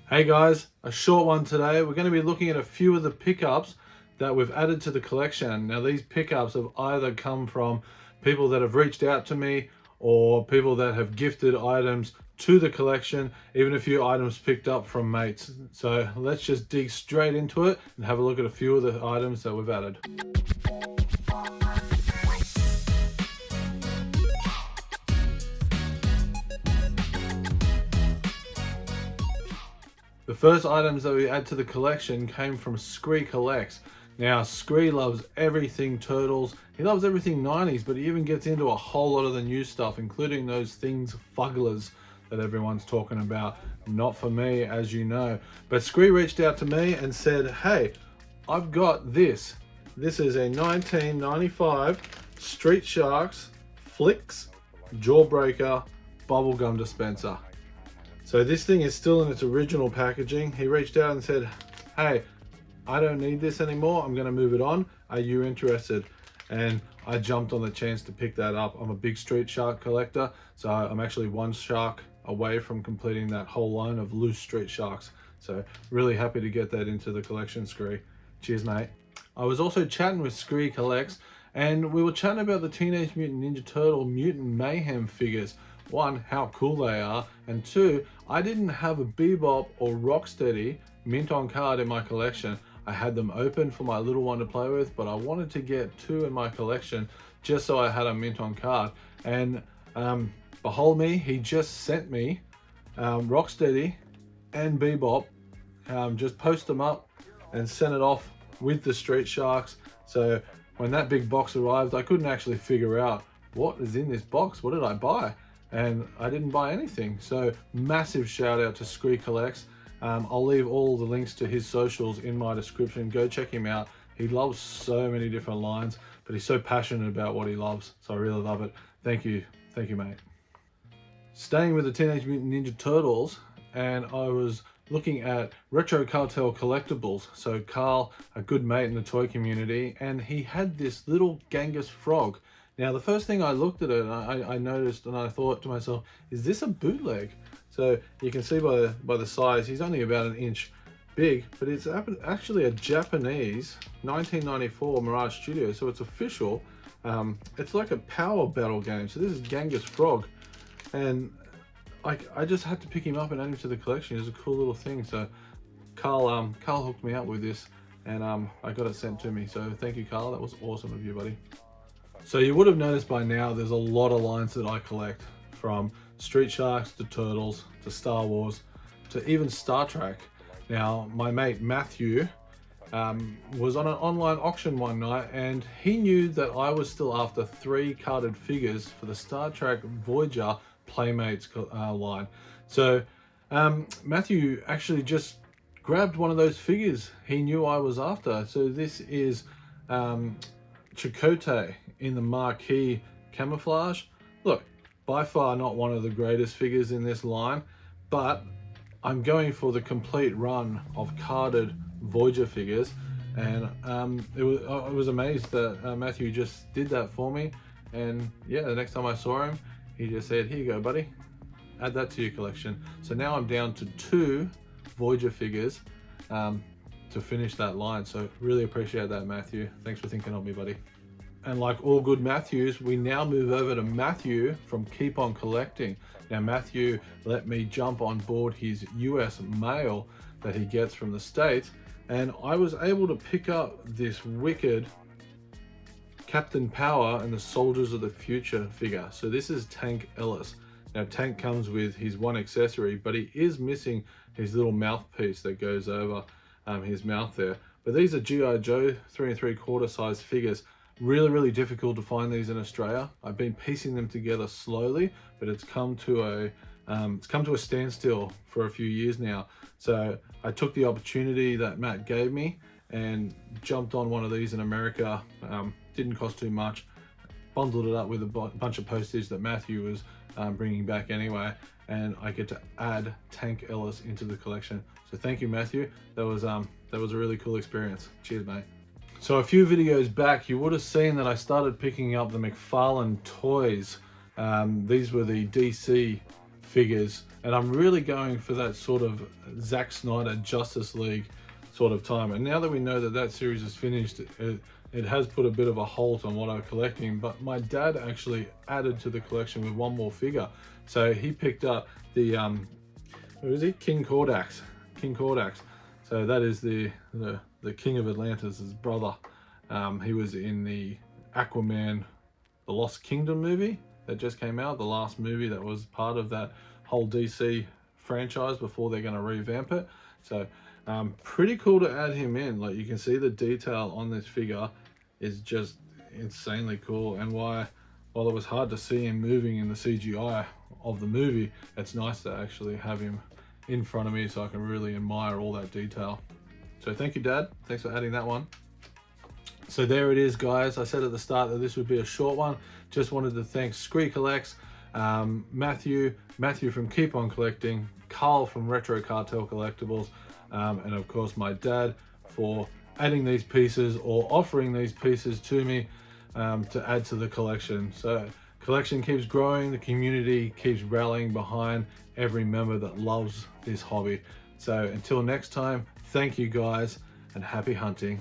Hey guys, a short one today. We're going to be looking at a few of the pickups that we've added to the collection. Now these pickups have either come from people that have reached out to me or people that have gifted items to the collection, even a few items picked up from mates. So let's just dig straight into it and have a look at a few of the items that we've added. The first items that we add to the collection came from Scree Collects. Now, Scree loves everything Turtles. He loves everything 90s, but he even gets into a whole lot of the new stuff, including those things fugglers that everyone's talking about. Not for me, as you know. But Scree reached out to me and said, hey, I've got this. This is a 1995 Street Sharks Flicks Jawbreaker bubblegum dispenser. So this thing is still in its original packaging. He reached out and said, hey, I don't need this anymore. I'm going to move it on. Are you interested? And I jumped on the chance to pick that up. I'm a big Street Shark collector, so I'm actually one shark away from completing that whole line of loose Street Sharks. So really happy to get that into the collection, Scree. Cheers, mate. I was also chatting with Scree Collects, and we were chatting about the Teenage Mutant Ninja Turtle Mutant Mayhem figures. One, how cool they are, and two, I didn't have a Bebop or Rocksteady mint on card in my collection. I had them open for my little one to play with, but I wanted to get two in my collection just so I had a mint on card. And behold me, he just sent me Rocksteady and Bebop, just post them up and sent it off with the Street Sharks. So when that big box arrived, I couldn't actually figure out what is in this box. What did I buy? And I didn't buy anything. So massive shout out to Scree Collects. I'll leave all the links to his socials in my description. Go check him out. He loves so many different lines, but he's so passionate about what he loves. So I really love it. Thank you, mate. Staying with the Teenage Mutant Ninja Turtles, and I was looking at Retro Cartel collectibles. So Carl, a good mate in the toy community, and he had this little Gangus frog. Now, the first thing I looked at it, I noticed and I thought to myself, is this a bootleg? So you can see by the size, he's only about an inch big, but it's actually a Japanese 1994 Mirage Studio, so it's official. It's like a power battle game. So this is Gangus Frog, and I just had to pick him up and add him to the collection. It's a cool little thing. So Carl hooked me up with this, and I got it sent to me. So thank you, Carl. That was awesome of you, buddy. So you would have noticed by now there's a lot of lines that I collect, from Street Sharks to Turtles to Star Wars to even Star Trek. Now my mate Matthew was on an online auction one night, and he knew that I was still after 3 carded figures for the Star Trek Voyager Playmates line. So Matthew actually just grabbed one of those figures he knew I was after. So this is Chakotay in the marquee camouflage. Look, by far not one of the greatest figures in this line, but I'm going for the complete run of carded Voyager figures, and I was amazed that Matthew just did that for me. And yeah, the next time I saw him, he just said, here you go, buddy, add that to your collection. So now I'm down to 2 Voyager figures to finish that line. So really appreciate that, Matthew. Thanks for thinking of me, buddy. And like all good Matthews, we now move over to Matthew from Keep On Collecting. Now Matthew let me jump on board his US mail that he gets from the States, and I was able to pick up this wicked Captain Power and the Soldiers of the Future figure. So this is Tank Ellis. Now Tank comes with his one accessory, but he is missing his little mouthpiece that goes over his mouth there. But these are G.I. Joe 3 3/4 size figures. Really difficult to find these in Australia. I've been piecing them together slowly, but it's come to a standstill for a few years now. So I took the opportunity that Matt gave me and jumped on one of these in America. Didn't cost too much. Bundled it up with a bunch of postage that Matthew was bringing back anyway, and I get to add Tank Ellis into the collection. So thank you, Matthew. That was a really cool experience. Cheers, mate. So a few videos back, you would have seen that I started picking up the McFarlane toys. These were the DC figures, and I'm really going for that sort of Zack Snyder Justice League sort of time. And now that we know that that series is finished, it has put a bit of a halt on what I'm collecting. But my dad actually added to the collection with one more figure. So he picked up the who is he? King Kordax. So that is the King of Atlantis' brother. He was in the Aquaman The Lost Kingdom movie that just came out, the last movie that was part of that whole DC franchise before they're going to revamp it. So pretty cool to add him in. Like, you can see the detail on this figure is just insanely cool, and while it was hard to see him moving in the CGI of the movie, it's nice to actually have him in front of me so I can really admire all that detail. So thank you, Dad. Thanks for adding that one. So there it is, guys. I said at the start that this would be a short one. Just wanted to thank Scree Collects, Matthew from Keep On Collecting, Carl from Retro Cartel Collectibles, and of course my dad for adding these pieces or offering these pieces to me to add to the collection. So collection keeps growing, the community keeps rallying behind every member that loves this hobby. So until next time, thank you guys and happy hunting.